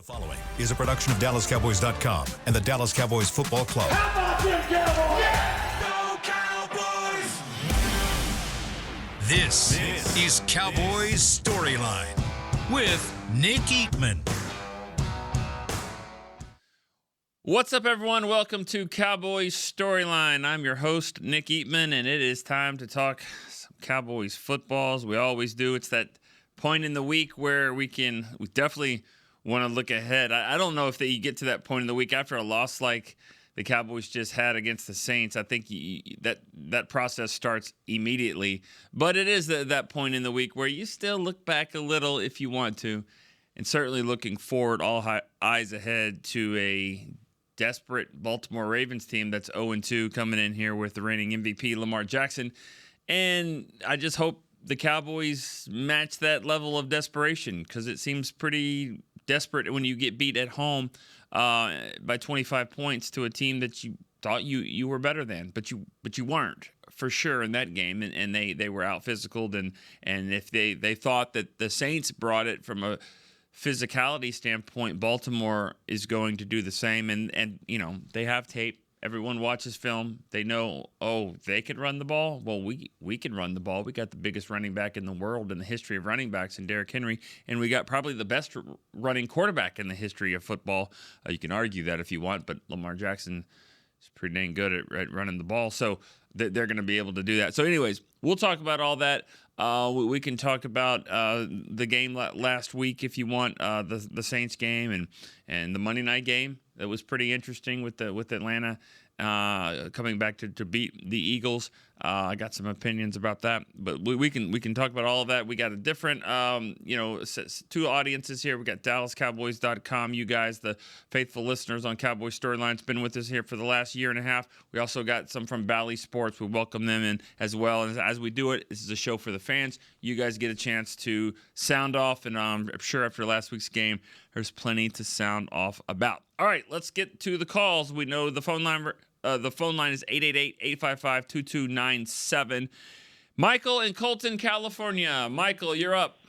Following is a production of DallasCowboys.com and the Dallas Cowboys Football Club. How about them Cowboys? Yeah! Go Cowboys! This is Cowboys StoryLine with Nick Eatman. What's up, everyone? Welcome to Cowboys StoryLine. I'm your host, Nick Eatman, and it is time to talk some Cowboys footballs. We always do. It's that point in the week where we definitely want to look ahead. I don't know if you get to that point in the week after a loss like the Cowboys just had against the Saints. I think that process starts immediately. But it is that point in the week where you still look back a little if you want to, and certainly looking forward, all eyes ahead to a desperate Baltimore Ravens team that's 0-2 coming in here with the reigning MVP Lamar Jackson. And I just hope the Cowboys match that level of desperation, because it seems pretty desperate when you get beat at home by 25 points to a team that you thought you were better than, but you weren't for sure in that game, and they were out physicaled, and if they thought that the Saints brought it from a physicality standpoint, Baltimore is going to do the same, and you know, they have tape. Everyone watches film. They know, they can run the ball. Well, we can run the ball. We got the biggest running back in the world in the history of running backs in Derrick Henry, and we got probably the best running quarterback in the history of football. You can argue that if you want, but Lamar Jackson is pretty dang good at running the ball, so they're going to be able to do that. So anyways, we'll talk about all that. We can talk about the game last week if you want, the Saints game and the Monday night game. That was pretty interesting with Atlanta coming back to beat the Eagles. I got some opinions about that, but we can talk about all of that. We got a different two audiences here. We got DallasCowboys.com. You guys, the faithful listeners on Cowboys Storyline's been with us here for the last year and a half. We also got some from Bally Sports. We welcome them in as well. And as we do it, this is a show for the fans. You guys get a chance to sound off, and I'm sure after last week's game, there's plenty to sound off about. All right, let's get to the calls. We know the phone line. The phone line is 888-855-2297. Michael in Colton, California. Michael, you're up.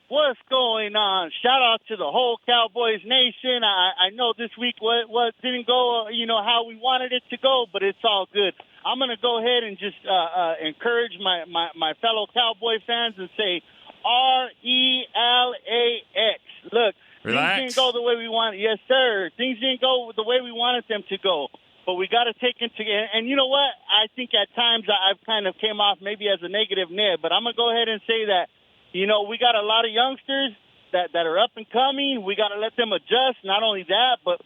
What's going on? Shout out to the whole Cowboys Nation. I know this week what didn't go, how we wanted it to go, but it's all good. I'm going to go ahead and just encourage my fellow Cowboy fans and say RELAX. Look, relax. Things didn't go the way we wanted. Yes, sir. Things didn't go the way we wanted them to go. But we got to take into – and you know what? I think at times I've kind of came off maybe as a negative Ned, but I'm going to go ahead and say that, we got a lot of youngsters that are up and coming. We got to let them adjust. Not only that, but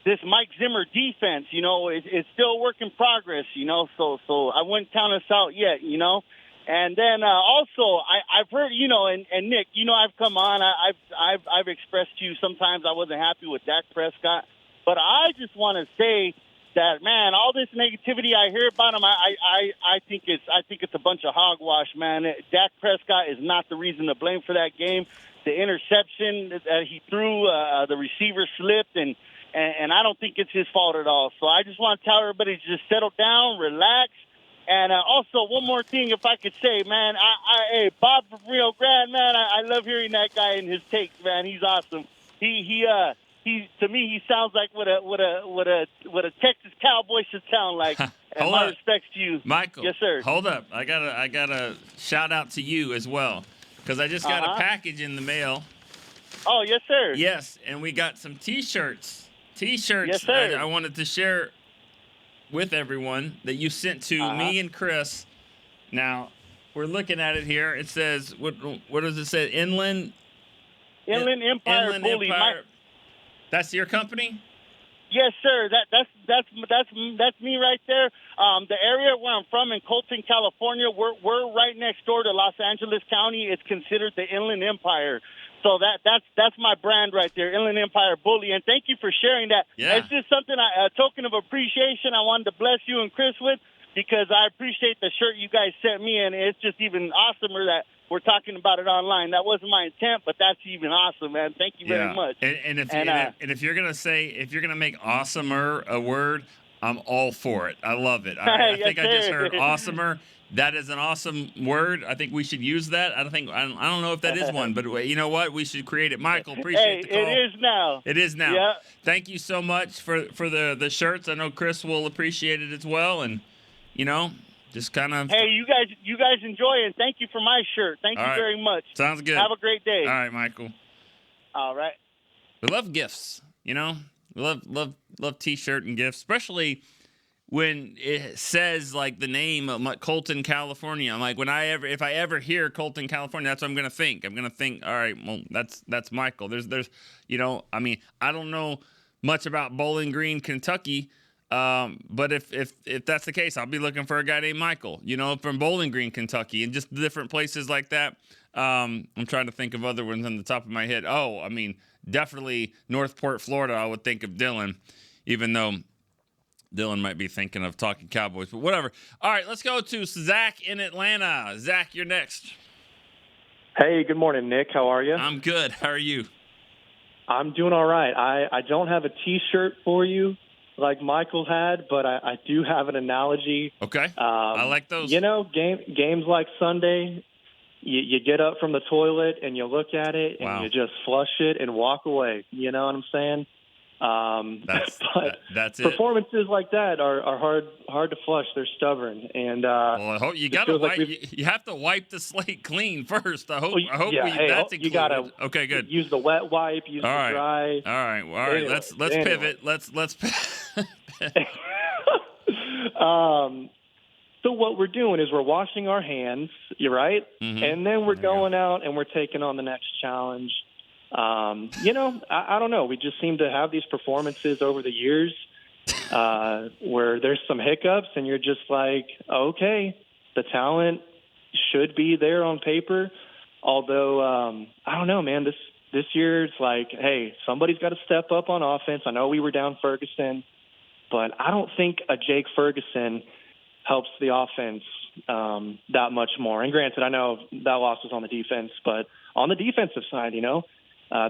this Mike Zimmer defense, it's still a work in progress, so I wouldn't count us out yet, And then also, I've heard, and Nick, I've come on. I've expressed to you sometimes I wasn't happy with Dak Prescott. But I just want to say that, man, all this negativity I hear about him, I think it's a bunch of hogwash, man. Dak Prescott is not the reason to blame for that game. The interception that he threw, the receiver slipped, and I don't think it's his fault at all. So I just want to tell everybody to just settle down, relax. And also, one more thing, if I could say, man, hey, Bob from Rio Grande, man, I love hearing that guy and his takes, man. He's awesome. He to me, he sounds like what a Texas Cowboy should sound like. And my respects to you, Michael. Yes, sir. Hold up, I gotta shout out to you as well, because I just got a package in the mail. Oh, yes, sir. Yes, and we got some T-shirts. Yes, sir. I wanted to share with everyone that you sent to me and Chris. Now, we're looking at it here. It says, what does it say? Inland Empire Bully. That's your company? Yes, sir. That's me right there. The area where I'm from in Colton, California, we're right next door to Los Angeles County. It's considered the Inland Empire. So that's my brand right there, Inland Empire Bully. And thank you for sharing that. Yeah. It's just something, a token of appreciation I wanted to bless you and Chris with, because I appreciate the shirt you guys sent me, and it's just even awesomer that we're talking about it online. That wasn't my intent, but that's even awesome, man. Thank you very much. And if you're gonna make awesomer a word, I'm all for it. I love it. I think I just heard awesomer, That is an awesome word. I think we should use that. I don't know if that is one, but you know what? We should create it. Michael, appreciate the call. It is now. It is now. Yeah. Thank you so much for the shirts. I know Chris will appreciate it as well, and just kind of. Hey, you guys enjoy it. Thank you for my shirt. Thank you very much. Sounds good. Have a great day. All right, Michael. All right. We love gifts. We love T-shirt and gifts, especially when it says like the name of Colton, California. I'm like, if I ever hear Colton, California, that's what I'm gonna think. I'm gonna think, all right, well, that's Michael. There's I don't know much about Bowling Green, Kentucky, but if that's the case, I'll be looking for a guy named Michael, from Bowling Green, Kentucky, and just different places like that. I'm trying to think of other ones on the top of my head. Definitely Northport, Florida. I would think of Dylan, even though Dylan might be thinking of talking Cowboys, but whatever. All right, let's go to Zach in Atlanta. Zach, you're next. Hey, good morning, Nick. How are you? I'm good. How are you? I'm doing all right. I don't have a T-shirt for you like Michael had, but I do have an analogy. Okay. I like those. Games like Sunday, you get up from the toilet and you look at it and you just flush it and walk away. You know what I'm saying? That's it. Performances like that are hard to flush. They're stubborn, and I hope you got to wipe. You have to wipe the slate clean first. I hope. That's included. You gotta. Okay, good. Use the wet wipe. Use the dry. All right. Well, all right. Anyway, let's pivot. Let's. So what we're doing is we're washing our hands. You're right, and then we're going out and we're taking on the next challenge. I don't know. We just seem to have these performances over the years where there's some hiccups and you're just like, okay, the talent should be there on paper. Although, I don't know, man, this year it's like, hey, somebody's got to step up on offense. I know we were down Ferguson, but I don't think a Jake Ferguson helps the offense that much more. And granted, I know that loss was on the defense, but on the defensive side,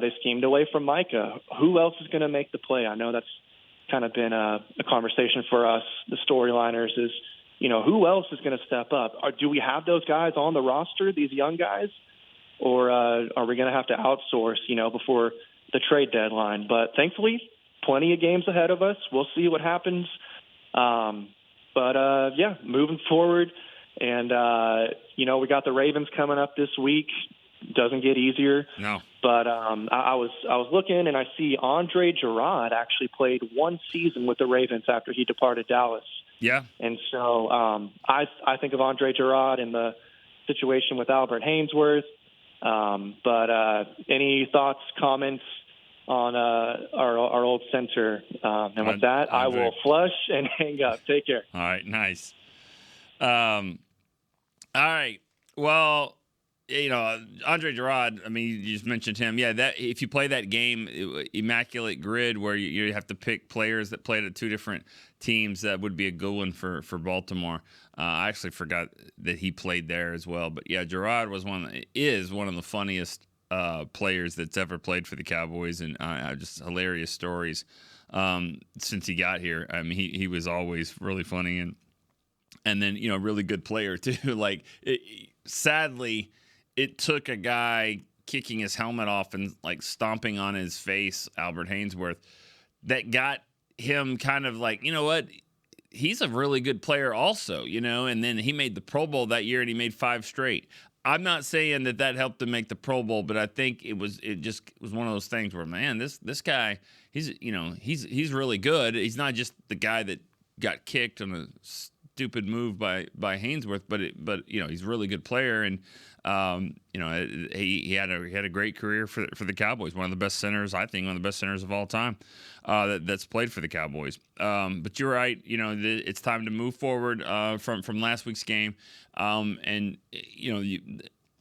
they schemed away from Micah. Who else is going to make the play? I know that's kind of been a conversation for us, the storyliners, is, who else is going to step up? Do we have those guys on the roster, these young guys? Or are we going to have to outsource, before the trade deadline? But thankfully, plenty of games ahead of us. We'll see what happens. Moving forward. And, we got the Ravens coming up this week. Doesn't get easier. No. But I was looking, and I see Andre Gerard actually played one season with the Ravens after he departed Dallas. Yeah. And so I think of Andre Gerard in the situation with Albert Hainsworth. Any thoughts, comments on our old center? And with that, I will flush and hang up. Take care. All right. Nice. All right. Well, Andre Gerard, you just mentioned him. Yeah, that if you play that game, immaculate grid where you have to pick players that played at two different teams, that would be a good one for Baltimore. I actually forgot that he played there as well. But yeah, Gerard is one of the funniest players that's ever played for the Cowboys, and just hilarious stories since he got here. He was always really funny, and then really good player too. Sadly, it took a guy kicking his helmet off and stomping on his face, Albert Hainsworth, that got him kind of like, what? He's a really good player also, and then he made the Pro Bowl that year and he made 5 straight. I'm not saying that helped him make the Pro Bowl, but I think it just was one of those things where, man, this guy, he's really good. He's not just the guy that got kicked on a stupid move by Hainsworth, but he's a really good player, and he had a great career for the Cowboys. One of the best centers, I think, one of the best centers of all time that's played for the Cowboys. But you're right. It's time to move forward from last week's game, and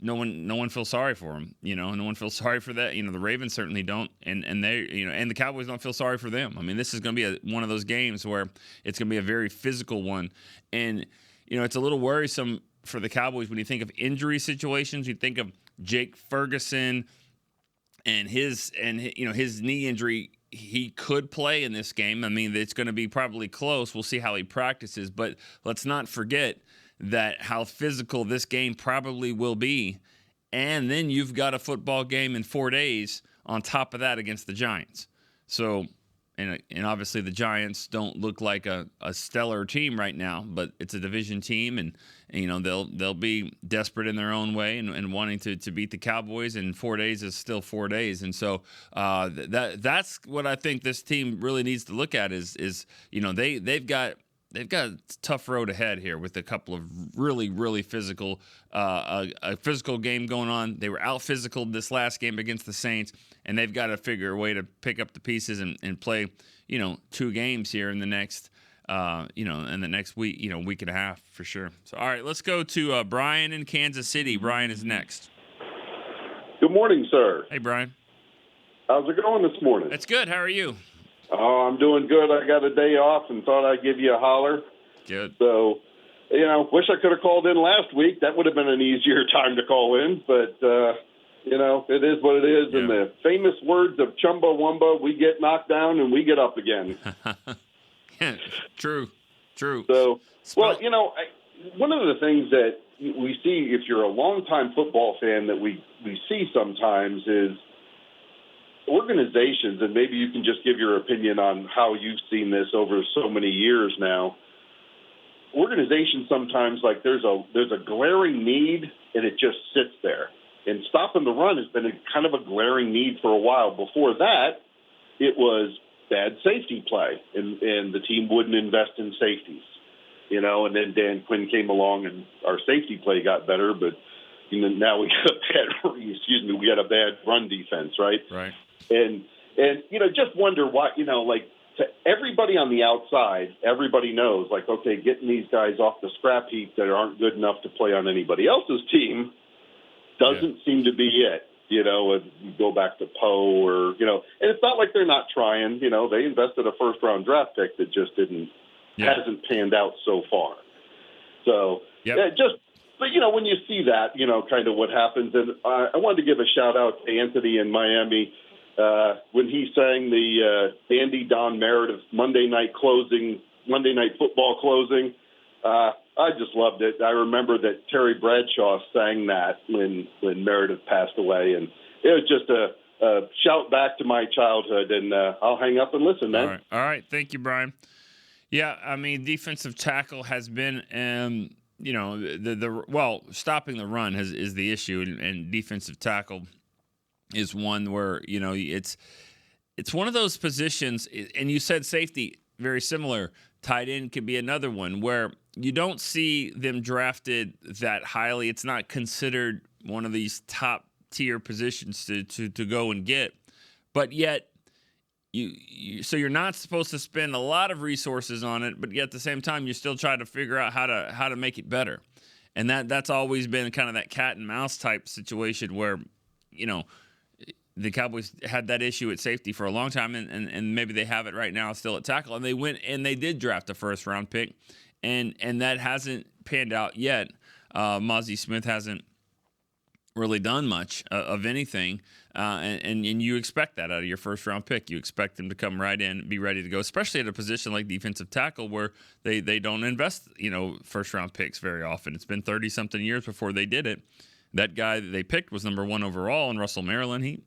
no one feels sorry for him. No one feels sorry for that. The Ravens certainly don't, and they, and the Cowboys don't feel sorry for them. This is going to be one of those games where it's going to be a very physical one, and it's a little worrisome for the Cowboys when you think of injury situations. You think of Jake Ferguson and his knee injury. He could play in this game. It's going to be probably close. We'll see how he practices, but let's not forget that how physical this game probably will be. And then you've got a football game in 4 days on top of that against the Giants. So, and obviously the Giants don't look like a stellar team right now, but it's a division team, and they'll be desperate in their own way and wanting to beat the Cowboys. And 4 days is still 4 days, and so that's what I think this team really needs to look at is they've got a tough road ahead here with a couple of really, really physical, a physical game going on. They were out physical this last game against the Saints, and they've got to figure a way to pick up the pieces and play, 2 games here in the next, in the next week, week and a half for sure. So, all right, let's go to Brian in Kansas City. Brian is next. Good morning, sir. Hey, Brian. How's it going this morning? It's good. How are you? Oh, I'm doing good. I got a day off and thought I'd give you a holler. Good. So, wish I could have called in last week. That would have been an easier time to call in, but, it is what it is. Yeah. In the famous words of Chumbawamba, we get knocked down and we get up again. Yeah, true. So, well, one of the things that we see if you're a longtime football fan that we see sometimes is organizations, and maybe you can just give your opinion on how you've seen this over so many years now. Organizations sometimes, like there's a glaring need, and it just sits there. And stopping the run has been kind of a glaring need for a while. Before that, it was bad safety play, and the team wouldn't invest in safeties, and then Dan Quinn came along and our safety play got better, but now we got a bad run defense, right? Right. And just wonder why, to everybody on the outside, everybody knows, okay, getting these guys off the scrap heap that aren't good enough to play on anybody else's team doesn't seem to be it. If you go back to Poe or, and it's not like they're not trying. They invested a first-round draft pick that just hasn't panned out so far. So, but, when you see that, kind of what happens. And I wanted to give a shout-out to Anthony in Miami when he sang the Andy Don Meredith Monday Night Football closing. I just loved it. I remember that Terry Bradshaw sang that when Meredith passed away, and it was just a shout back to my childhood. And I'll hang up and listen, man. All right. Thank you, Brian. Yeah, I mean, defensive tackle has been, stopping the run is the issue, and defensive tackle is one where it's one of those positions. And you said safety, very similar. Tight end could be another one where you don't see them drafted that highly. It's not considered one of these top tier positions to go and get, but yet so you're not supposed to spend a lot of resources on it, but yet at the same time you still try to figure out how to make it better, and that's always been kind of that cat and mouse type situation where the Cowboys had that issue at safety for a long time, and maybe they have it right now still at tackle. And they went and they did draft a first-round pick, and that hasn't panned out yet. Mozzie Smith hasn't really done much of anything, and you expect that out of your first-round pick. You expect them to come right in, be ready to go, especially at a position like defensive tackle where they don't invest, first-round picks very often. It's been 30-something years before they did it. That guy that they picked was number 1 overall, and Russell Maryland,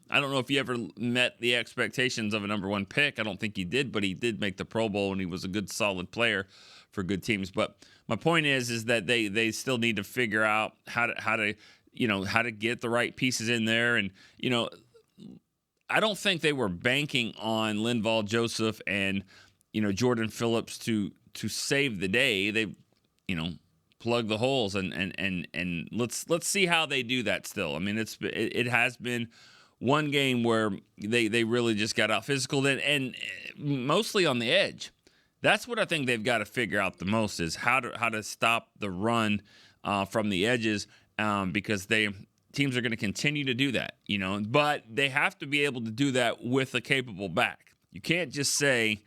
I don't know if he ever met the expectations of a number 1 pick. I don't think he did, but he did make the Pro Bowl, and he was a good, solid player for good teams. But my point is that they still need to figure out how to get the right pieces in there. And, I don't think they were banking on Linval Joseph and, Jordan Phillips to save the day. They, plug the holes and let's see how they do that still. I mean, it has been one game where they really just got out physical and mostly on the edge. That's what I think they've got to figure out the most is how to stop the run from the edges because teams are going to continue to do that, but they have to be able to do that with a capable back. You can't just say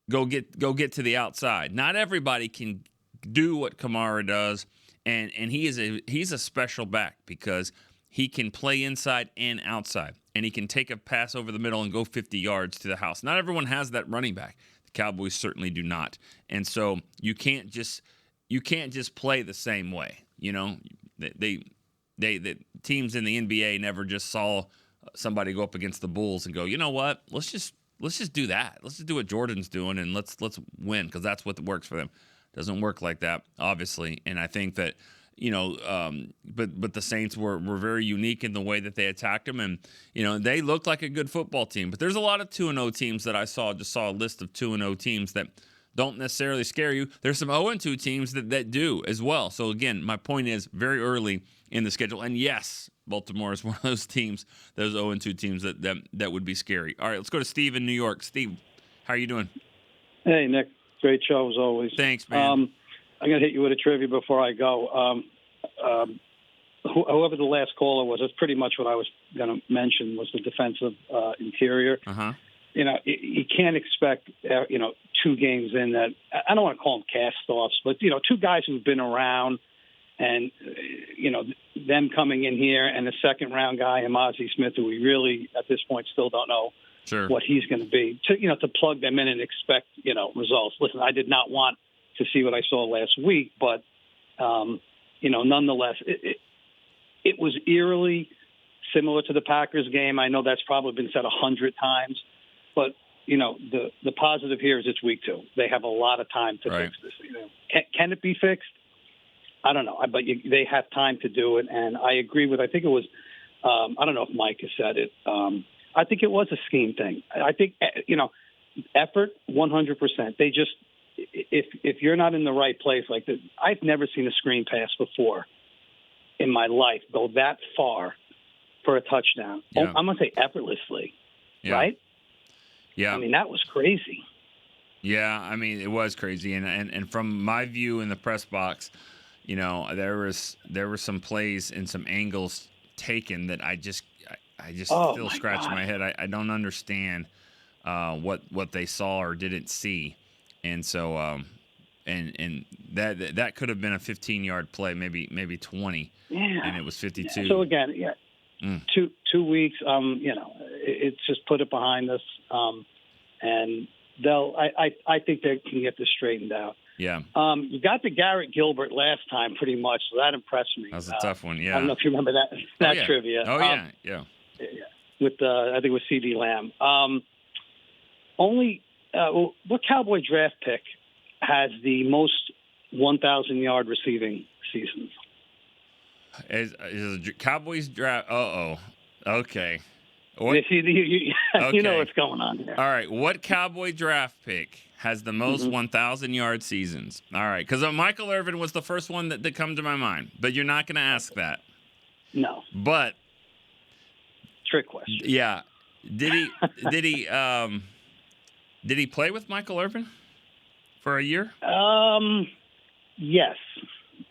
go get to the outside. Not everybody can do what Kamara does, and he's a special back because he can play inside and outside, and he can take a pass over the middle and go 50 yards to the house. Not everyone has that running back. The Cowboys certainly do not, and so you can't just you can't just play the same way. The teams in the NBA never just saw somebody go up against the Bulls and go, you know what? Let's just do that. Let's just do what Jordan's doing and let's win, because that's what works for them. Doesn't work like that, obviously. And I think that but the Saints were very unique in the way that they attacked them, and they looked like a good football team. But there's a lot of 2-0 teams that I saw a list of 2-0 teams that don't necessarily scare you. There's some 0-2 teams that do as well. So again, my point is very early in the schedule, and yes, Baltimore is one of those teams, those 0-2 teams that would be scary. All right, let's go to Steve in New York. Steve, how are you doing? Hey, Nick. Great show as always. Thanks, man. I'm going to hit you with a trivia before I go. Whoever the last caller was, that's pretty much what I was going to mention, was the defensive interior. Uh-huh. You can't expect, 2 games in that, I don't want to call them cast-offs, but, 2 guys who've been around and, them coming in here, and the second-round guy, Amazi Smith, who we really, at this point, still don't know what he's going to be, to plug them in and expect, results. Listen, I did not want to see what I saw last week, but, nonetheless, it was eerily similar to the Packers game. I know that's probably been said 100 times, but, the positive here is it's week 2. They have a lot of time to fix this. Can it be fixed? I don't know, but they have time to do it, and I agree with, I think it was, I don't know if Mike has said it, I think it was a scheme thing. I think, effort, 100%. They just, if you're not in the right place like this, I've never seen a screen pass before in my life go that far for a touchdown. Yeah. I'm going to say effortlessly, right? Yeah. I mean, that was crazy. Yeah, I mean, it was crazy. And from my view in the press box, there were some plays and some angles taken that I just still scratch my head. I don't understand what they saw or didn't see, and so and that could have been a 15-yard play, maybe 20, and it was 52. Yeah. So again, 2 weeks. It's just put it behind us, and I think they can get this straightened out. Yeah. You got the Garrett Gilbert last time, pretty much, so that impressed me. That was a tough one. Yeah. I don't know if you remember that trivia. Oh yeah. With I think it was C.D. Lamb. What Cowboy draft pick has the most 1,000-yard receiving seasons? Is a Cowboys draft? Okay. You know what's going on here. All right. What Cowboy draft pick has the most 1,000-yard seasons? All right. Because Michael Irvin was the first one that come to my mind, but you're not going to ask that. No. But trick question. Yeah. Did he play with Michael Irvin for a year? Yes.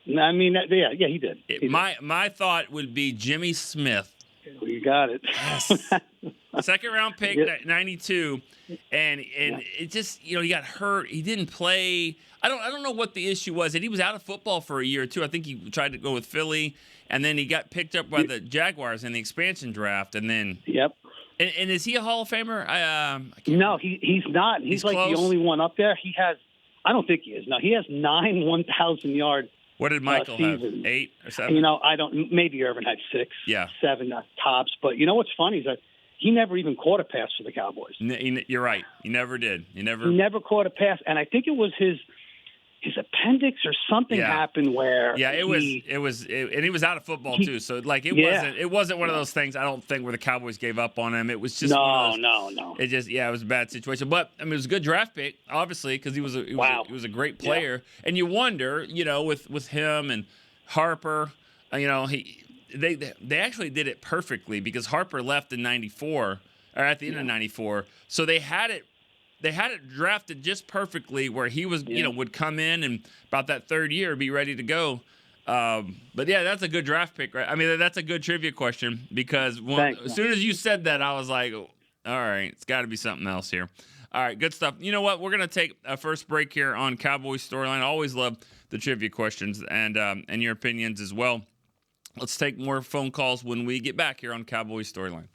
I mean, yeah, he did. My thought would be Jimmy Smith. You got it. Yes. Second round pick, 92, and it just he got hurt. He didn't play. I don't know what the issue was, and he was out of football for a year or two. I think he tried to go with Philly, and then he got picked up by the Jaguars in the expansion draft, and then And is he a Hall of Famer? No, he's not. He's like close. The only one up there. He has. I don't think he is. No, he has 9 1,000-yard. What did Michael have? 8 or 7? I don't. Maybe Irvin had 6, 7 tops. But you know what's funny is that he never even caught a pass for the Cowboys. You're right. He never did. He never caught a pass, and I think it was his appendix or something happened where it was and he was out of football too. So it wasn't one of those things. I don't think where the Cowboys gave up on him. It was just no. It just it was a bad situation. But I mean, it was a good draft pick, obviously, because he was a great player. Yeah. And you wonder, with him and Harper, they actually did it perfectly because Harper left in '94 or at the end of '94, so they had it drafted just perfectly where he was, would come in and about that third year be ready to go. But that's a good draft pick, right? I mean, that's a good trivia question because as soon as you said that, I was like, all right, it's got to be something else here. All right, good stuff. You know what? We're going to take a first break here on Cowboys Storyline. I always love the trivia questions and your opinions as well. Let's take more phone calls when we get back here on Cowboys Storyline.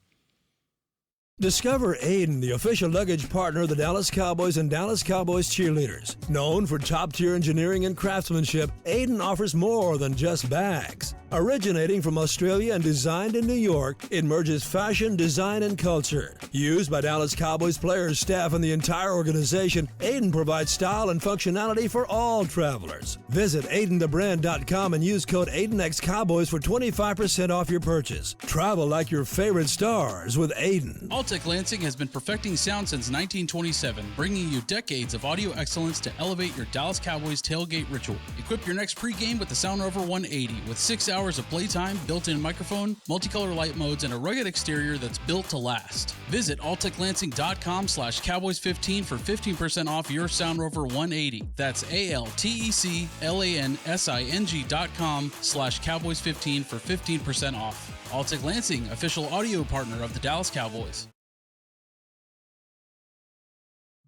Discover Aiden, the official luggage partner of the Dallas Cowboys and Dallas Cowboys cheerleaders. Known for top-tier engineering and craftsmanship, Aiden offers more than just bags. Originating from Australia and designed in New York, it merges fashion, design, and culture. Used by Dallas Cowboys players, staff, and the entire organization, Aiden provides style and functionality for all travelers. Visit AidenTheBrand.com and use code AidenXCowboys for 25% off your purchase. Travel like your favorite stars with Aiden. Alltech Lansing has been perfecting sound since 1927, bringing you decades of audio excellence to elevate your Dallas Cowboys tailgate ritual. Equip your next pregame with the Sound Rover 180 with 6 hours of playtime, built-in microphone, multicolor light modes, and a rugged exterior that's built to last. Visit alltechlansing.com/Cowboys15 for 15% off your Sound Rover 180. That's ALTECLANSING.com/Cowboys15 for 15% off. Alltech Lansing, official audio partner of the Dallas Cowboys.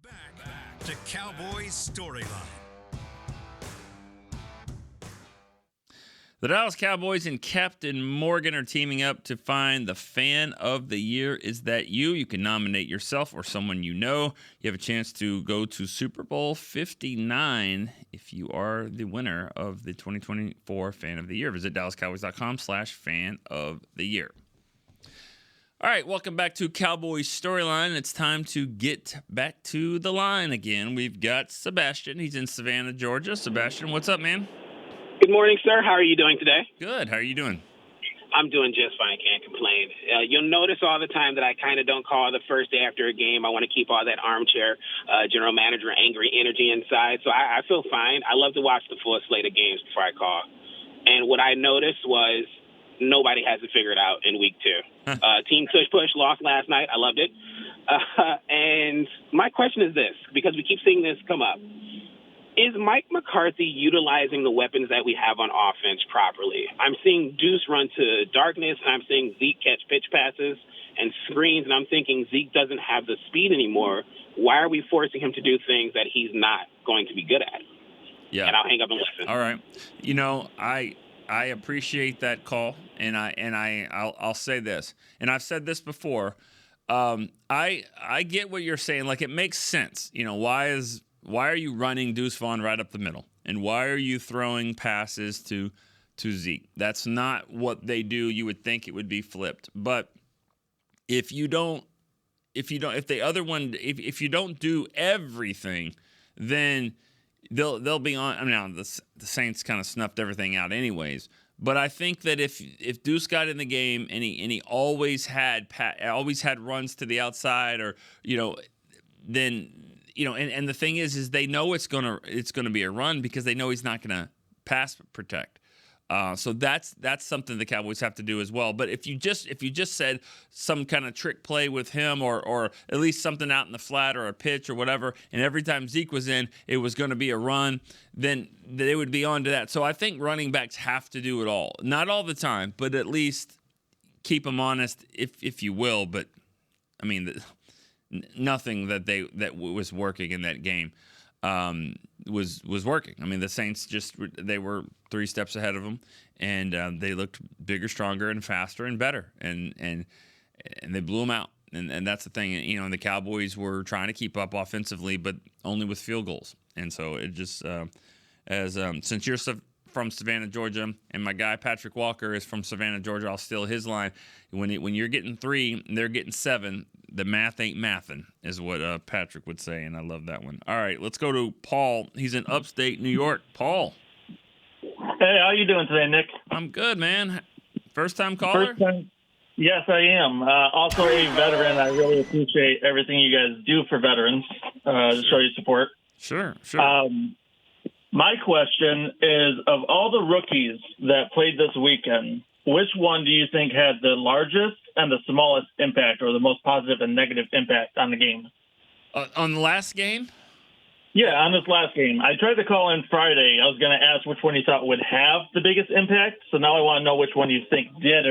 Back to Cowboys Storyline. The Dallas Cowboys and Captain Morgan are teaming up to find the Fan of the Year. Is that you? You can nominate yourself or someone you know. You have a chance to go to Super Bowl 59 if you are the winner of the 2024 Fan of the Year. Visit DallasCowboys.com/Fan of the Year. All right, welcome back to Cowboys Storyline. It's time to get back to the line again. We've got Sebastian. He's in Savannah, Georgia. Sebastian, what's up, man? Good morning, sir. How are you doing today? Good. How are you doing? I'm doing just fine. Can't complain. You'll notice all the time that I kind of don't call the first day after a game. I want to keep all that armchair general manager angry energy inside. So I feel fine. I love to watch the full slate of games before I call. And what I noticed was nobody has it figured out in week 2. Team push lost last night. I loved it. And my question is this, because we keep seeing this come up. Is Mike McCarthy utilizing the weapons that we have on offense properly? I'm seeing Deuce run to darkness, and I'm seeing Zeke catch pitch passes and screens, and I'm thinking Zeke doesn't have the speed anymore. Why are we forcing him to do things that he's not going to be good at? Yeah. And I'll hang up and listen. All right. You know, I appreciate that call, and I'll say this, and I've said this before. I get what you're saying. Like, it makes sense. You know, why are you running Deuce Vaughn right up the middle? And why are you throwing passes to Zeke? That's not what they do. You would think it would be flipped. But if you don't do everything, then they'll be on. I mean, now the Saints kind of snuffed everything out anyways. But I think that if Deuce got in the game and he always had runs to the outside, or then. And the thing is they know it's gonna be a run because they know he's not gonna pass protect. So that's something the Cowboys have to do as well. But if you just said some kind of trick play with him, or at least something out in the flat or a pitch or whatever, and every time Zeke was in, it was going to be a run, then they would be on to that. So I think running backs have to do it all, not all the time, but at least keep them honest, if you will. But I mean. Nothing that was working in that game was working. I mean, the Saints they were 3 steps ahead of them, and they looked bigger, stronger, and faster and better, and they blew them out. And that's the thing, and the Cowboys were trying to keep up offensively, but only with field goals. And so it just since you're from Savannah, Georgia, and my guy Patrick Walker is from Savannah, Georgia, I'll steal his line. When you're getting 3 and they're getting 7, the math ain't mathin', is what Patrick would say, and I love that one. All right, let's go to Paul. He's in upstate New York. Paul. Hey, how you doing today, Nick? I'm good, man. First-time caller? First time. Yes, I am. Also a veteran. I really appreciate everything you guys do for veterans to show your support. Sure. My question is, of all the rookies that played this weekend, which one do you think had the largest and the smallest impact, or the most positive and negative impact on the game? On the last game? Yeah, on this last game. I tried to call in Friday. I was going to ask which one you thought would have the biggest impact. So now I want to know which one you think had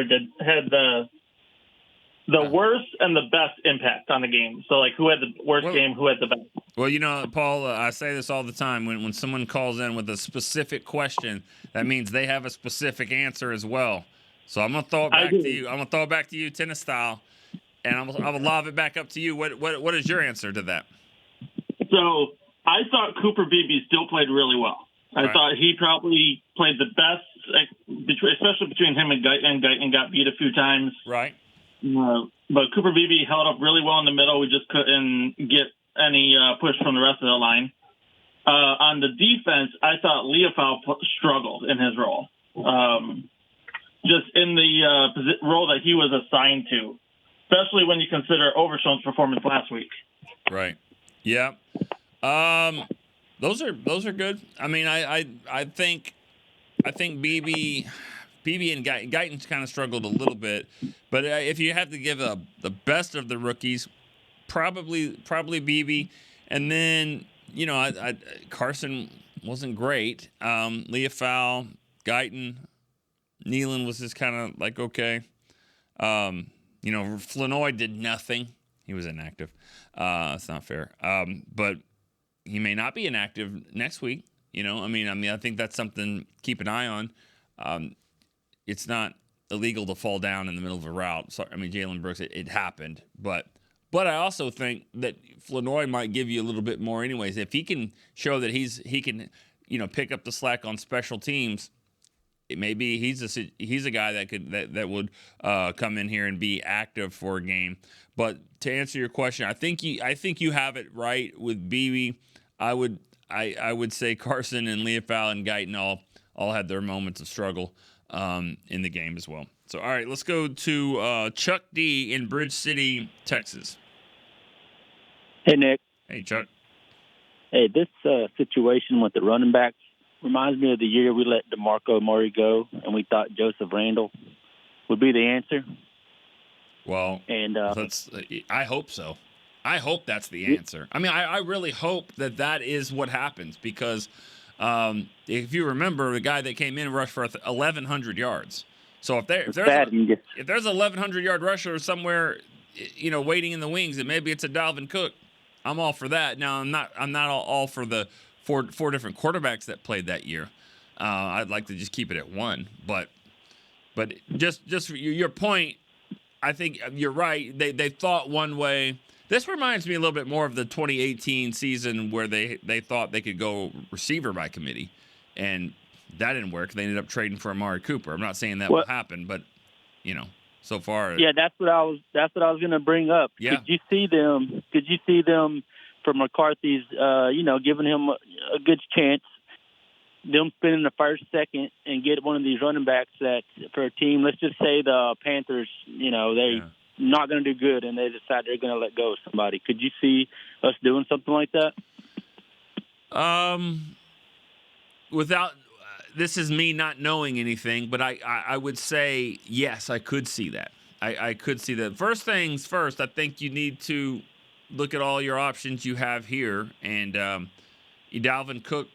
the worst and the best impact on the game. So, like, who had the worst game, who had the best? Well, Paul, I say this all the time. When someone calls in with a specific question, that means they have a specific answer as well. So I'm going to throw it back to you. I'm going to throw it back to you, tennis style. And I will lob it back up to you. What is your answer to that? So I thought Cooper Beebe still played really well. I thought he probably played the best, especially between him and Guyton. Guyton got beat a few times. Right. But Cooper Beebe held up really well in the middle. We just couldn't get any push from the rest of the line. On the defense, I thought Leofau struggled in his role. Just in the role that he was assigned to, especially when you consider Overshown's performance last week. Right. Yeah. Those are good. I mean, I think BB and Guyton's kind of struggled a little bit, but if you have to give the best of the rookies, probably BB, and then Carson wasn't great. Leofau, Guyton, Nealon was just kind of like okay. Flanoy did nothing. He was inactive. It's not fair. But he may not be inactive next week. I think that's something to keep an eye on. It's not illegal to fall down in the middle of a route. So, Jalen Brooks, it happened. But I also think that Flanoy might give you a little bit more anyways. If he can show that he can pick up the slack on special teams, maybe he's a guy that would come in here and be active for a game. But to answer your question, I think you have it right with BB. I would say Carson and Leofau and Guyton all had their moments of struggle in the game as well. So all right, let's go to Chuck D in Bridge City, Texas. Hey Nick. Hey Chuck. Hey, this situation with the running backs reminds me of the year we let DeMarco Murray go, and we thought Joseph Randle would be the answer. Well, and I hope so. I hope that's the answer. I really hope that is what happens because if you remember, the guy that came in rushed for 1,100 yards. So if there's a 1,100-yard rusher somewhere, waiting in the wings, and maybe it's a Dalvin Cook, I'm all for that. Now I'm not all for the four different quarterbacks that played that year. I'd like to just keep it at one. But just for your point, I think you're right. They thought one way. This reminds me a little bit more of the 2018 season where they thought they could go receiver by committee, and that didn't work. They ended up trading for Amari Cooper. I'm not saying that will happen, but so far. Yeah, that's what I was going to bring up. Yeah. Could you see them for McCarthy's, giving him a good chance, them spending the first, second, and get one of these running backs that for a team, let's just say the Panthers, not going to do good, and they decide they're going to let go of somebody. Could you see us doing something like that? This is me not knowing anything, but I would say yes, I could see that. I could see that. First things first, I think you need to look at all your options you have here, and Dalvin Cook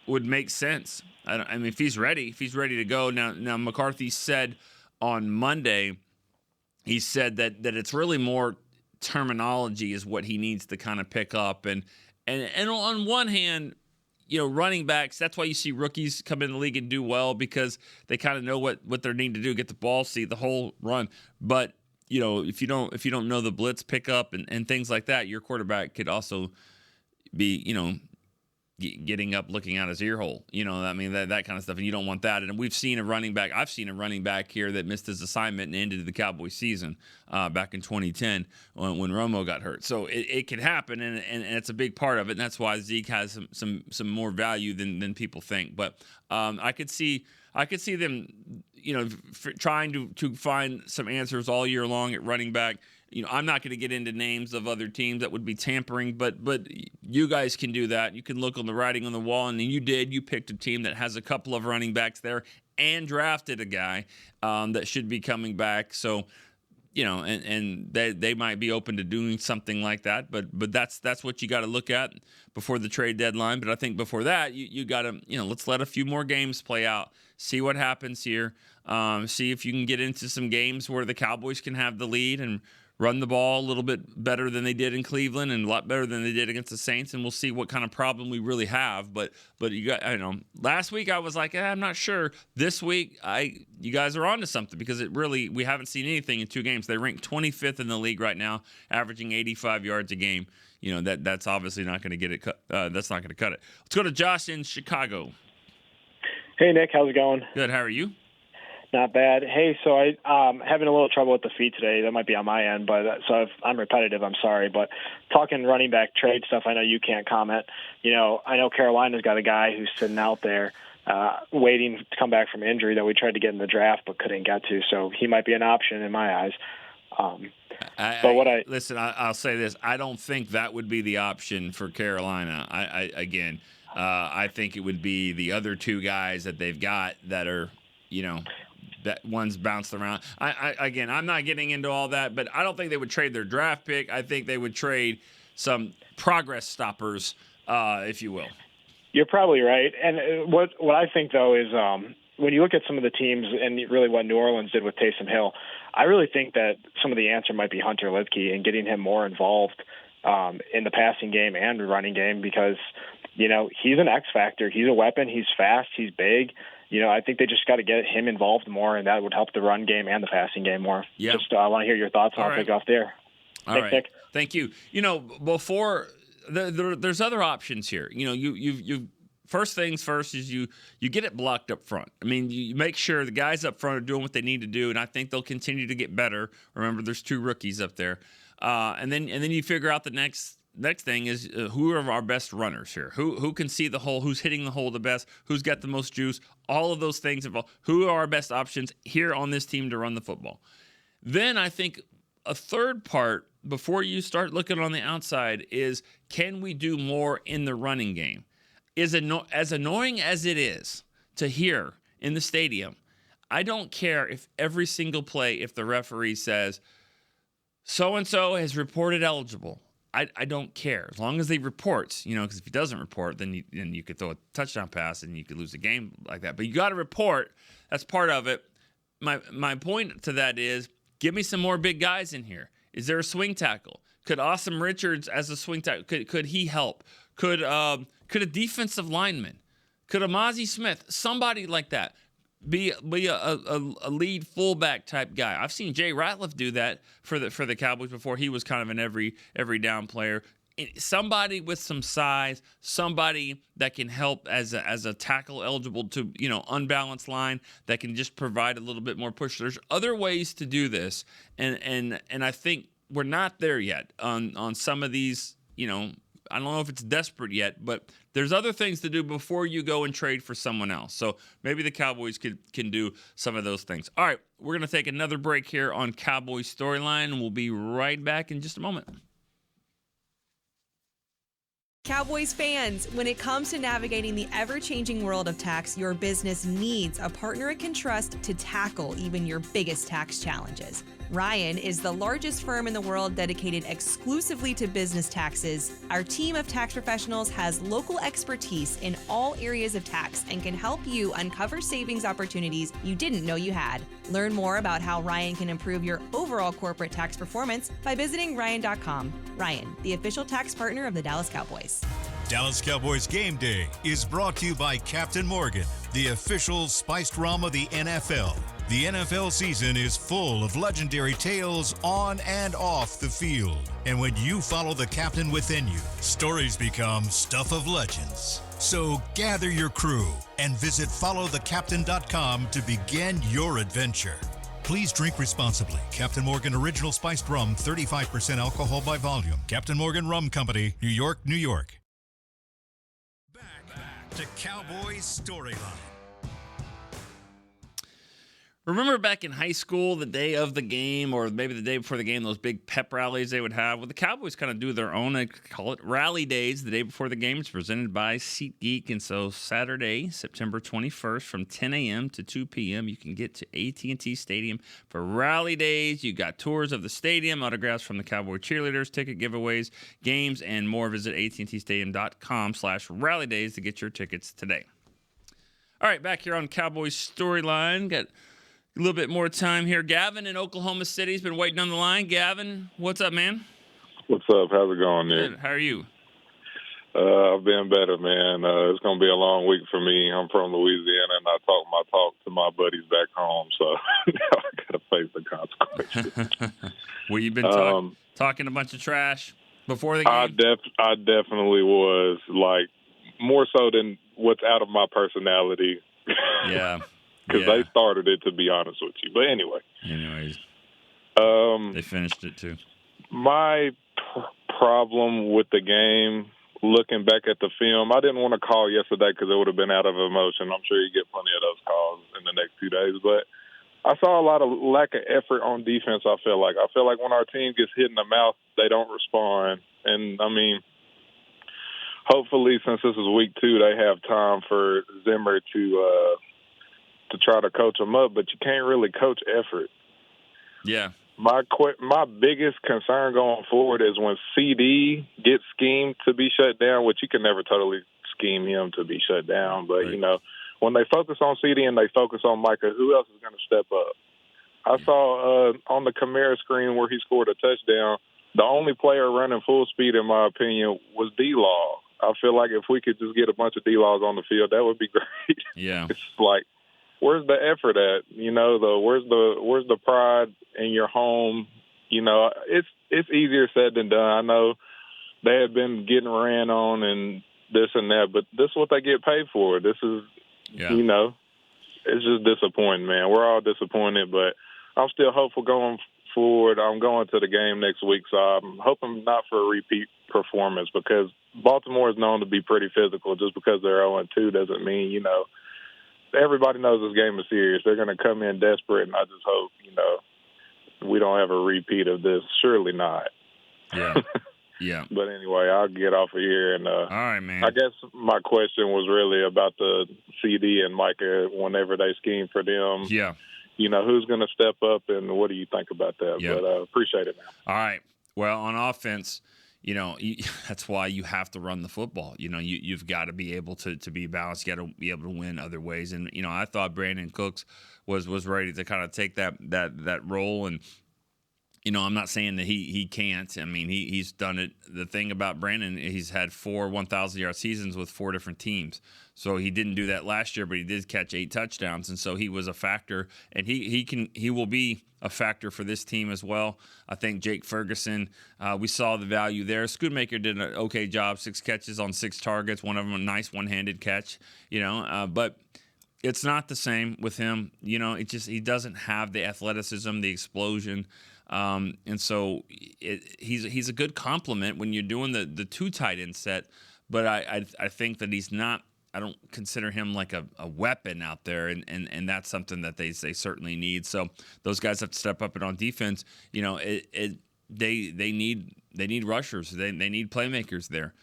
would make sense. If he's ready to go. Now McCarthy said on Monday, he said that it's really more terminology is what he needs to kind of pick up, and on one hand, running backs, that's why you see rookies come in the league and do well because they kind of know what they need to do, get the ball, see the whole run. But if you don't know the blitz pickup and things like that, your quarterback could also be getting up, looking out his ear hole. That kind of stuff, and you don't want that. And I've seen a running back here that missed his assignment and ended the Cowboys season back in 2010 when Romo got hurt. So it can happen, and it's a big part of it. And that's why Zeke has some more value than people think. But I could see them, trying to find some answers all year long at running back. I'm not going to get into names of other teams that would be tampering, but you guys can do that. You can look on the writing on the wall, and you did. You picked a team that has a couple of running backs there and drafted a guy that should be coming back. So, and they might be open to doing something like that. But that's what you got to look at before the trade deadline. But I think before that, you got to let's let a few more games play out. See what happens here. See if you can get into some games where the Cowboys can have the lead and run the ball a little bit better than they did in Cleveland and a lot better than they did against the Saints, and we'll see what kind of problem we really have. But last week I was like, I'm not sure. This week you guys are onto something because we haven't seen anything in 2 games. They rank 25th in the league right now, averaging 85 yards a game. That's obviously not going to get it cut. That's not going to cut it. Let's go to Josh in Chicago. Hey, Nick, how's it going? Good. How are you? Not bad. Hey, so I'm having a little trouble with the feed today. That might be on my end, but so if I'm repetitive, I'm sorry. But talking running back trade stuff, I know you can't comment. I know Carolina's got a guy who's sitting out there waiting to come back from injury that we tried to get in the draft but couldn't get to. So he might be an option in my eyes. Listen, I'll say this. I don't think that would be the option for Carolina. I think it would be the other 2 guys that they've got that are, that one's bounced around. I'm not getting into all that, but I don't think they would trade their draft pick. I think they would trade some progress stoppers, if you will. You're probably right. And what I think, though, is when you look at some of the teams and really what New Orleans did with Taysom Hill, I really think that some of the answer might be Hunter Lipke and getting him more involved in the passing game and the running game because, he's an X factor. He's a weapon. He's fast. He's big. I think they just got to get him involved more, and that would help the run game and the passing game more. Yeah. I want to hear your thoughts, and I'll pick off there. Thanks, Nick. Thank you. Before there's other options here. You first things first is you get it blocked up front. I mean, you make sure the guys up front are doing what they need to do, and I think they'll continue to get better. Remember, there's 2 rookies up there, and then you figure out the next thing is who are our best runners here? Who can see the hole? Who's hitting the hole the best? Who's got the most juice? All of those things involved. Who are our best options here on this team to run the football? Then I think a third part before you start looking on the outside is can we do more in the running game? As annoying as it is to hear in the stadium, I don't care if every single play, if the referee says so-and-so has reported eligible. I don't care as long as he reports, because if he doesn't report, then you could throw a touchdown pass and you could lose the game like that. But you got to report. That's part of it. My point to that is give me some more big guys in here. Is there a swing tackle? Could Awesome Richards as a swing tackle, could he help? Could a defensive lineman? Could Amazi Smith, somebody like that, be a lead fullback type guy? I've seen Jay Ratliff do that for the Cowboys before. He was kind of an every down player. Somebody with some size, somebody that can help as a tackle eligible to unbalanced line that can just provide a little bit more push. There's other ways to do this, and I think we're not there yet on some of these. I don't know if it's desperate yet, but there's other things to do before you go and trade for someone else. So maybe the Cowboys can do some of those things. All right, we're going to take another break here on Cowboys Storyline, and we'll be right back in just a moment. Cowboys fans, when it comes to navigating the ever-changing world of tax, your business needs a partner it can trust to tackle even your biggest tax challenges. Ryan is the largest firm in the world dedicated exclusively to business taxes. Our team of tax professionals has local expertise in all areas of tax and can help you uncover savings opportunities you didn't know you had. Learn more about how Ryan can improve your overall corporate tax performance by visiting Ryan.com. Ryan, the official tax partner of the Dallas Cowboys. Dallas Cowboys Game Day is brought to you by Captain Morgan, the official spiced rum of the NFL. The NFL season is full of legendary tales on and off the field. And when you follow the captain within you, stories become stuff of legends. So gather your crew and visit followthecaptain.com to begin your adventure. Please drink responsibly. Captain Morgan Original Spiced Rum, 35% alcohol by volume. Captain Morgan Rum Company, New York, New York. Back to Cowboys Storyline. Remember back in high school, the day of the game, or maybe the day before the game, those big pep rallies they would have? Well, the Cowboys kind of do their own. They call it Rally Days. The day before the game, it's presented by SeatGeek. And so Saturday, September 21st, from 10 a.m. to 2 p.m., you can get to AT&T Stadium for Rally Days. You got tours of the stadium, autographs from the Cowboy cheerleaders, ticket giveaways, games, and more. Visit AT&TStadium.com/rallydays to get your tickets today. All right, back here on Cowboys Storyline. Got a little bit more time here. Gavin in Oklahoma City's been waiting on the line. Gavin, what's up, man? What's up? How's it going, Nick? Good. How are you? I've been better, man. It's going to be a long week for me. I'm from Louisiana, and I talk my talk to my buddies back home, so now I got to face the consequences. Well, you've been talking a bunch of trash before the game? I definitely was, like, more so than what's out of my personality. Yeah. Because they started it, to be honest with you. But anyway. Anyways. They finished it, too. My problem with the game, looking back at the film, I didn't want to call yesterday because it would have been out of emotion. I'm sure you get plenty of those calls in the next 2 days. But I saw a lot of lack of effort on defense, I feel like. I feel like when our team gets hit in the mouth, they don't respond. And, I mean, hopefully since this is week 2, they have time for Zimmer to try to coach them up. But you can't really coach effort. Yeah. My biggest concern going forward is when CD gets schemed to be shut down, which you can never totally scheme him to be shut down. But, you know, when they focus on CD and they focus on Micah, who else is going to step up? I saw on the Kamara screen where he scored a touchdown, the only player running full speed, in my opinion, was D-Law. I feel like if we could just get a bunch of D-Laws on the field, that would be great. Yeah. It's like, where's the effort at? You know, where's the pride in your home? You know, it's easier said than done. I know they have been getting ran on and this and that, but this is what they get paid for. This is, you know, it's just disappointing, man. We're all disappointed, but I'm still hopeful going forward. I'm going to the game next week, so I'm hoping not for a repeat performance because Baltimore is known to be pretty physical. Just because they're 0-2 doesn't mean, you know, everybody knows this game is serious. They're going to come in desperate, and I just hope, you know, we don't have a repeat of this. Surely not. Yeah. Yeah. But anyway, I'll get off of here. And all right, man. I guess my question was really about the CD and Micah whenever they scheme for them. Yeah. You know, who's going to step up, and what do you think about that? Yeah. But appreciate it, man. All right. Well, on offense, you know, that's why you have to run the football. You know, you've got to be able to be balanced. You got to be able to win other ways. And, you know, I thought Brandon Cooks was ready to kind of take that role. And, you know, I'm not saying that he can't. I mean, he's done it. The thing about Brandon, he's had 4 1,000-yard seasons with 4 different teams. So he didn't do that last year, but he did catch 8 touchdowns, and so he was a factor. And he will be a factor for this team as well. I think Jake Ferguson, we saw the value there. Schoonmaker did an okay job, 6 catches on 6 targets, one of them a nice one-handed catch. You know, but it's not the same with him. You know, he doesn't have the athleticism, the explosion. And so he's a good complement when you're doing the 2 tight end set, but I think that he's not. I don't consider him like a weapon out there, and that's something that they certainly need. So those guys have to step up, and on defense, you know, they need rushers, they need playmakers there.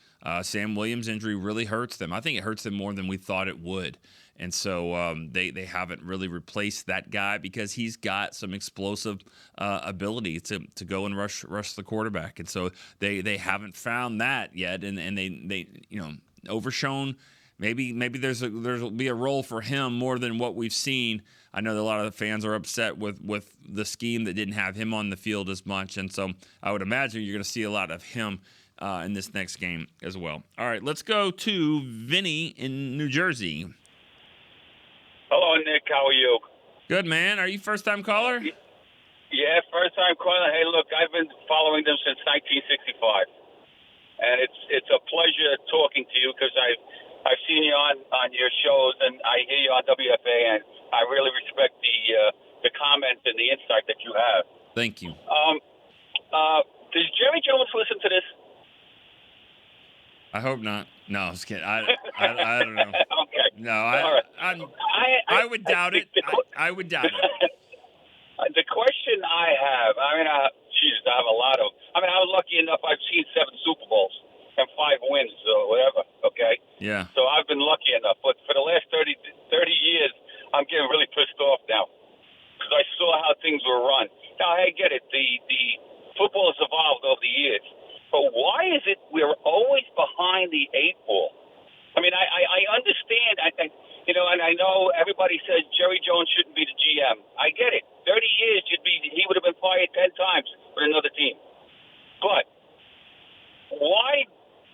Sam Williams' injury really hurts them. I think it hurts them more than we thought it would. And so they haven't really replaced that guy because he's got some explosive ability to go and rush the quarterback. And so they haven't found that yet. And they you know, Overshown, maybe there'll be a role for him more than what we've seen. I know that a lot of the fans are upset with the scheme that didn't have him on the field as much. And so I would imagine you're going to see a lot of him in this next game as well. All right, let's go to Vinny in New Jersey. Hello, Nick. How are you? Good, man. Are you first-time caller? Yeah, first-time caller. Hey, look, I've been following them since 1965, and it's a pleasure talking to you because I've seen you on your shows and I hear you on WFA, and I really respect the comments and the insight that you have. Thank you. Does Jerry Jones listen to this? I hope not. No, I was kidding. I don't know. Okay. No, I would doubt it. I would doubt it. The question I have, I have a lot of. I was lucky enough. I've seen 7 Super Bowls and 5 wins or whatever. Okay. Yeah. So I've been lucky enough. But for the last 30 years, I'm getting really pissed off now because I saw how things were run. Now I get it. The football has evolved over the years. But why is it we're always behind the 8 ball? I mean, I understand, and I know I get it. 30 years, he would have been fired 10 times with another team. But why?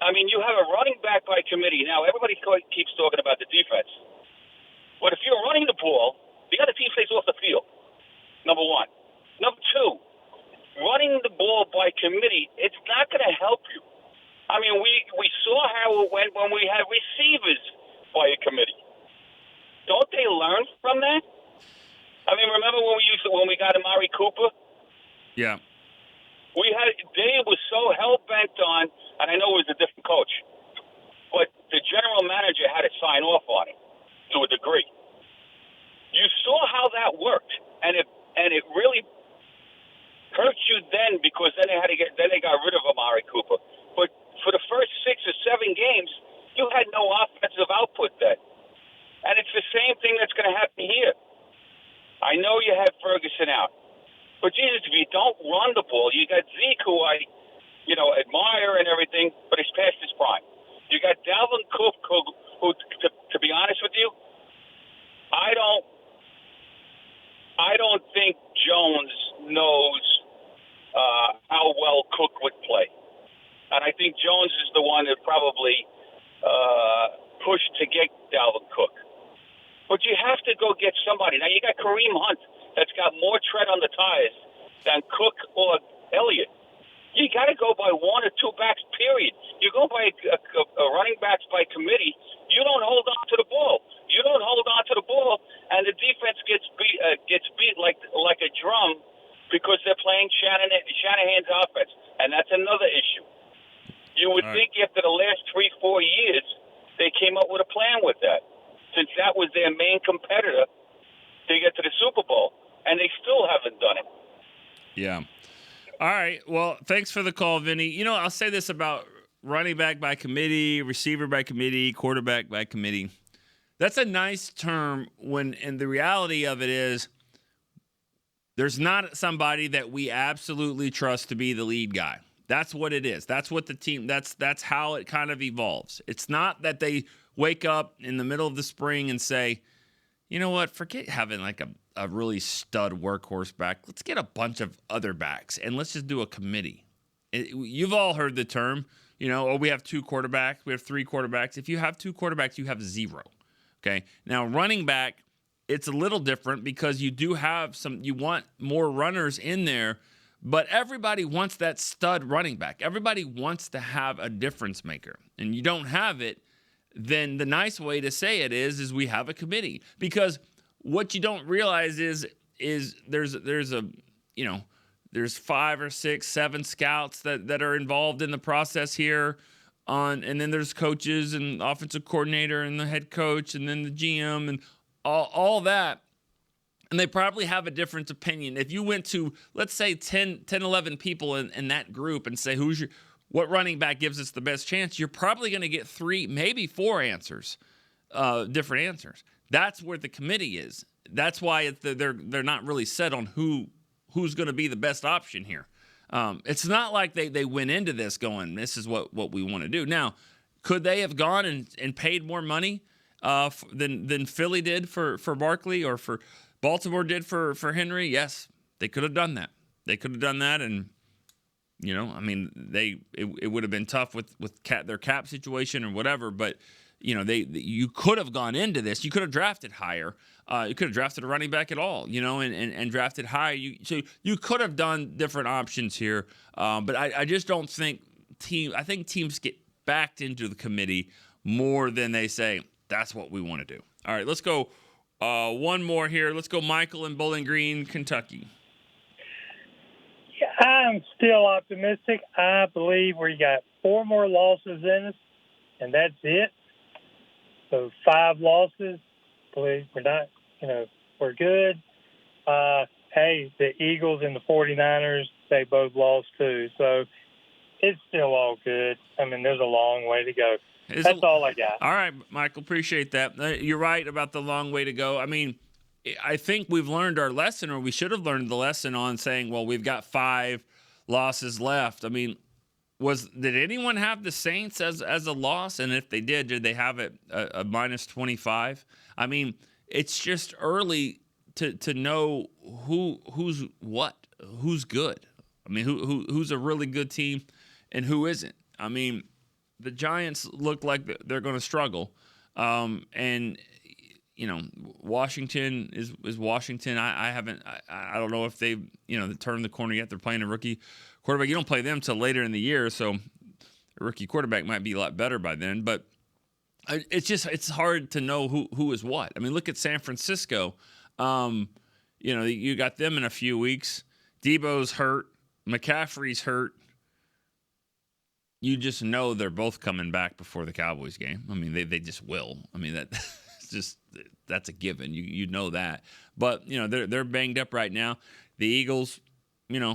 I mean, you have a running back by committee. Now, everybody keeps talking about the defense. But if you're running the ball, the other team stays off the field, number one. Number two, running the ball by committee, it's not going to help you. I mean, we saw how it went when we had receivers by a committee. Don't they learn from that? I mean, remember when we got Amari Cooper? Yeah. Dave was so hell-bent on, and I know it was a different coach, but the general manager had to sign off on it to a degree. You saw how that worked, and it really hurt you then because then they got rid of Amari Cooper. But for the first 6 or 7 games, you had no offensive output then. And it's the same thing that's going to happen here. I know you had Ferguson out. But, Jesus, if you don't run the ball, you got Zeke, who I, admire and everything, but he's past his prime. You got Dalvin Cook, who to be honest with you, I don't think Jones knows how well Cook would play. And I think Jones is the one that probably pushed to get Dalvin Cook. But you have to go get somebody. Now, you got Kareem Hunt that's got more tread on the tires than Cook or Elliott. You got to go by 1 or 2 backs, period. You go by a running backs by committee, you don't hold on to the ball. You don't hold on to the ball, and the defense gets beat like a drum because they're playing Shanahan's offense, and that's another issue. You would think after the last 3-4 years, they came up with a plan with that, since that was their main competitor to get to the Super Bowl, and they still haven't done it. Yeah. All right. Well, thanks for the call, Vinny. I'll say this about running back by committee, receiver by committee, quarterback by committee. That's a nice term and the reality of it is there's not somebody that we absolutely trust to be the lead guy. That's what it is. That's what the team, that's how it kind of evolves. It's not that they wake up in the middle of the spring and say, you know what, forget having like a really stud workhorse back. Let's get a bunch of other backs and let's just do a committee. You've all heard the term, we have 2 quarterbacks, we have 3 quarterbacks. If you have 2 quarterbacks, you have 0. Okay. Now, running back, it's a little different because you do have you want more runners in there, but everybody wants that stud running back. Everybody wants to have a difference maker, and you don't have it. Then the nice way to say it is we have a committee, because what you don't realize is there's 5 or 6, 7 scouts that are involved in the process here and then there's coaches and offensive coordinator and the head coach and then the GM and all that. And they probably have a different opinion. If you went to, let's say 10, 11 people in that group and say, what running back gives us the best chance? You're probably going to get 3, maybe 4 answers, different answers. That's where the committee is. That's why they're not really set on who's going to be the best option here. It's not like they went into this going, this is what we want to do. Now, could they have gone and paid more money than Philly did for Barkley or for Baltimore did for Henry? Yes, they could have done that. They could have done that, and it would have been tough with their cap situation or whatever. But you could have gone into this. You could have drafted higher. You could have drafted a running back at all. And drafted high. So you could have done different options here. But I just don't think I think teams get backed into the committee more than they say that's what we want to do. All right, let's go. One more here. Let's go Michael in Bowling Green, Kentucky. I'm still optimistic. I believe we got 4 more losses in us, and that's it. So 5 losses. Believe we're not, we're good. Hey, the Eagles and the 49ers, they both lost too. So it's still all good. I mean, there's a long way to go. That's all I got. All right, Michael, appreciate that. You're right about the long way to go. I mean, I think we've learned our lesson, or we should have learned the lesson on saying, well, we've got 5 losses left. I mean, did anyone have the Saints as a loss? And if they did they have it a minus 25? I mean, it's just early to know who's good. I mean, who's a really good team and who isn't. I mean, the Giants look like they're going to struggle, and Washington is Washington. I don't know if they've turned the corner yet. They're playing a rookie quarterback. You don't play them till later in the year, so a rookie quarterback might be a lot better by then. But it's hard to know who is what. I mean, look at San Francisco. You got them in a few weeks. Debo's hurt. McCaffrey's hurt. You just know they're both coming back before the Cowboys game. I mean, they just will. I mean, that's a given. You know that. But they're banged up right now. The Eagles, they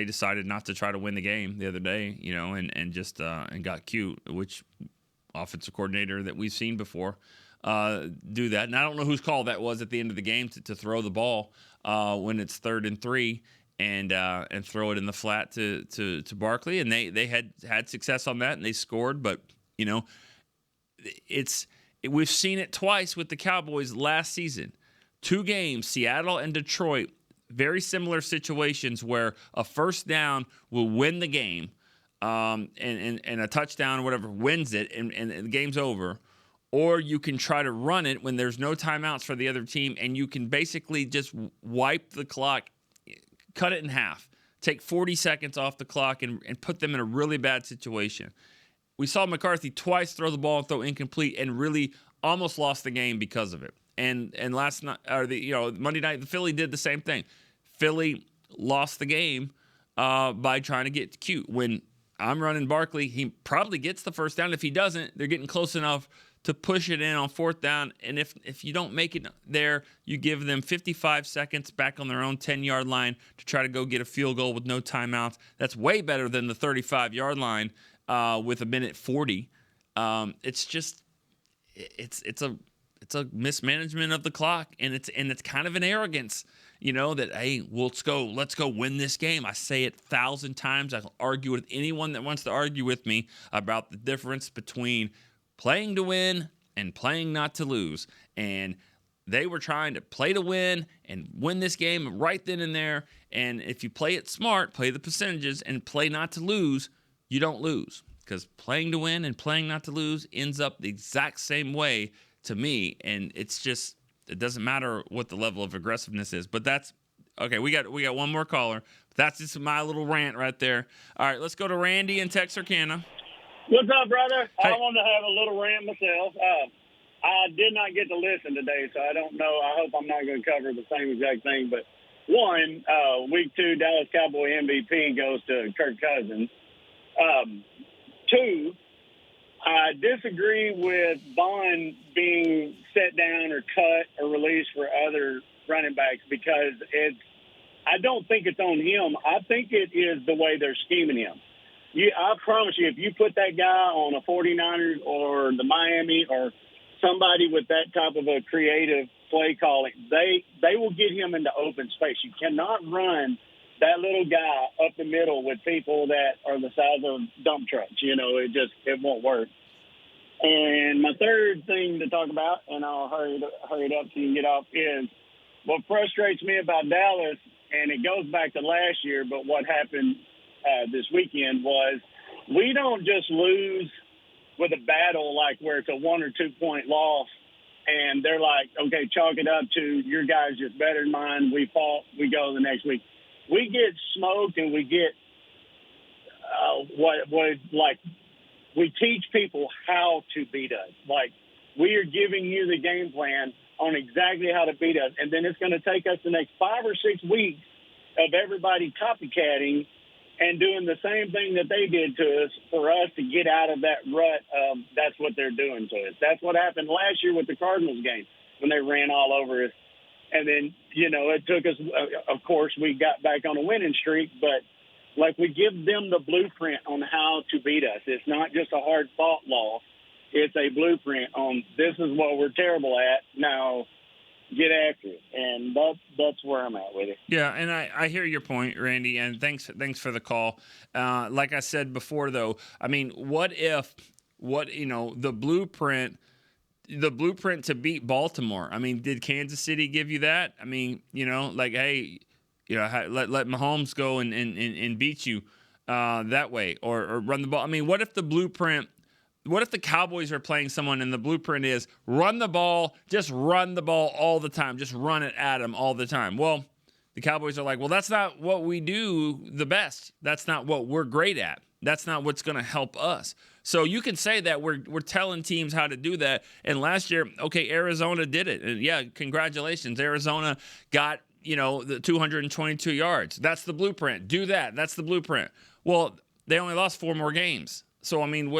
decided not to try to win the game the other day, and just got cute, which offensive coordinator that we've seen before do that. And I don't know whose call that was at the end of the game to throw the ball when it's 3rd and 3 and throw it in the flat to Barkley. And they had success on that and they scored. But we've seen it twice with the Cowboys last season. 2 games, Seattle and Detroit. Very similar situations where a first down will win the game, and a touchdown or whatever wins it, and the game's over. Or you can try to run it when there's no timeouts for the other team, and you can basically just wipe the clock, cut it in half, take 40 seconds off the clock, and put them in a really bad situation. We saw McCarthy twice throw the ball and throw incomplete and really almost lost the game because of it. And last night, Monday night, the Philly did the same thing. Philly lost the game by trying to get cute. When I'm running Barkley, he probably gets the first down. If he doesn't, they're getting close enough to push it in on 4th down. And if you don't make it there, you give them 55 seconds back on their own 10-yard line to try to go get a field goal with no timeouts. That's way better than the 35-yard line with 1:40. It's a mismanagement of the clock, and it's kind of an arrogance, that, hey, let's go win this game. I say it 1,000 times. I'll argue with anyone that wants to argue with me about the difference between playing to win and playing not to lose. And they were trying to play to win and win this game right then and there. And if you play it smart, play the percentages, and play not to lose, you don't lose. Because playing to win and playing not to lose ends up the exact same way to me, and it doesn't matter what the level of aggressiveness is. But that's okay. We got one more caller. That's just my little rant right there. All right, let's go to Randy in Texarkana. What's up, brother? Hey. I wanted to have a little rant myself. I did not get to listen today, so I don't know. I hope I'm not going to cover the same exact thing. But one, week 2, Dallas Cowboy MVP goes to Kirk Cousins. 2, I disagree with Bond being set down or cut or released for other running backs because I don't think it's on him. I think it is the way they're scheming him. I promise you, if you put that guy on a 49ers or the Miami or somebody with that type of a creative play calling, they will get him into open space. You cannot run that little guy up the middle with people that are the size of dump trucks. It won't work. And my third thing to talk about, and I'll hurry it up so you can get off, is what frustrates me about Dallas, and it goes back to last year, but what happened this weekend was we don't just lose with a battle like where it's a 1 or 2 point loss, and they're like, okay, chalk it up to your guys just better than mine. We fought. We go the next week. We get smoked, and we get we teach people how to beat us. Like, we are giving you the game plan on exactly how to beat us, and then it's going to take us the next 5 or 6 weeks of everybody copycatting and doing the same thing that they did to us for us to get out of that rut. That's what they're doing to us. That's what happened last year with the Cardinals game when they ran all over us. And then, it took us, of course, we got back on a winning streak, but we give them the blueprint on how to beat us. It's not just a hard-fought loss. It's a blueprint on this is what we're terrible at. Now get after it. And that's where I'm at with it. Yeah, and I hear your point, Randy, and thanks for the call. Like I said before, though, I mean, what if the blueprint the blueprint to beat Baltimore. I mean, did Kansas City give you that? I mean, like, hey, let Mahomes go and beat you that way or run the ball. I mean, what if the Cowboys are playing someone and the blueprint is run the ball, just run the ball all the time, just run it at them all the time? Well, the Cowboys are like, well, that's not what we do the best. That's not what we're great at. That's not what's going to help us. So you can say that we're telling teams how to do that. And last year, okay, Arizona did it. And yeah, congratulations. Arizona got, the 222 yards. That's the blueprint. Do that. That's the blueprint. Well, they only lost 4 more games. So I mean,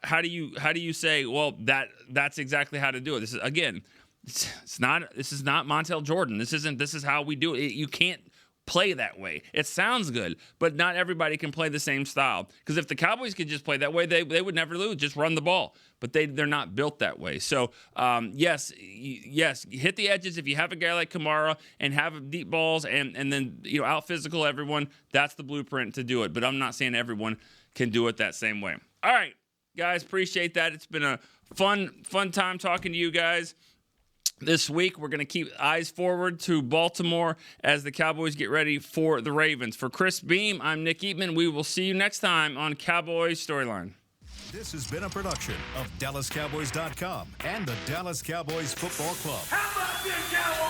how do you say, well, that's exactly how to do it? This is, again, this is not Montel Jordan. This is how we do it. You can't play that way. It sounds good, but not everybody can play the same style. Because if the Cowboys could just play that way, they would never lose. Just run the ball. But they're not built that way. So yes, hit the edges. If you have a guy like Kamara and have deep balls and then out physical everyone, that's the blueprint to do it. But I'm not saying everyone can do it that same way. All right, guys, appreciate that. It's been a fun time talking to you guys. This week, we're going to keep eyes forward to Baltimore as the Cowboys get ready for the Ravens. For Chris Beam, I'm Nick Eatman. We will see you next time on Cowboys Storyline. This has been a production of DallasCowboys.com and the Dallas Cowboys Football Club. How about this, Cowboys?